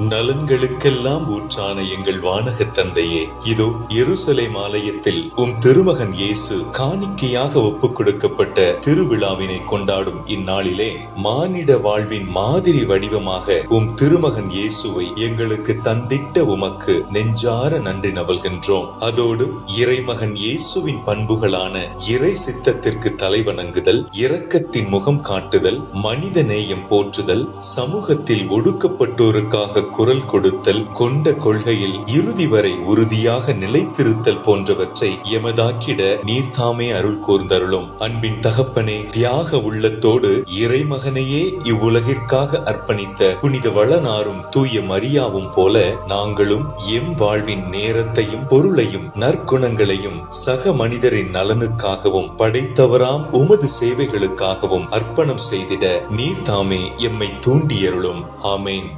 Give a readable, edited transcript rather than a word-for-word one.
நலன்களுக்கெல்லாம் ஊற்றான எங்கள் வானக தந்தையே, இதோ எருசலேம் ஆலயத்தில் உம் திருமகன் இயேசு காணிக்கையாக ஒப்புக் கொடுக்கப்பட்ட திருவிழாவினை கொண்டாடும் இந்நாளிலே மானிட வாழ்வின் மாதிரி வடிவமாக உம் திருமகன் இயேசுவை எங்களுக்கு தந்திட்ட உமக்கு நெஞ்சார நன்றி நவல்கின்றோம். அதோடு இறைமகன் இயேசுவின் பண்புகளான இறை சித்தத்திற்கு தலைவணங்குதல், இரக்கத்தின் முகம் காட்டுதல், மனித நேயம் போற்றுதல், சமூகத்தில் ஒடுக்கப்பட்டோருக்காக குரல் கொடுத்தல், கொண்ட கொள்கையில் இறுதி வரை உறுதியாக நிலைத்திருத்தல் போன்றவற்றை எமதாக்கிட நீர்தாமே அருள் கூர்ந்தருளும். அன்பின் தகப்பனே, தியாக உள்ளத்தோடு இறைமகனையே இவ்வுலகிற்காக அர்ப்பணித்த புனித வளனாரும் தூய மரியாவும் போல நாங்களும் எம் வாழ்வின் நேரத்தையும் பொருளையும் நற்குணங்களையும் சக மனிதரின் நலனுக்காகவும் படைத்தவராம் உமது சேவைகளுக்காகவும் அர்ப்பணம் செய்திட நீர்தாமே எம்மை தூண்டியருளும். ஆமேன்.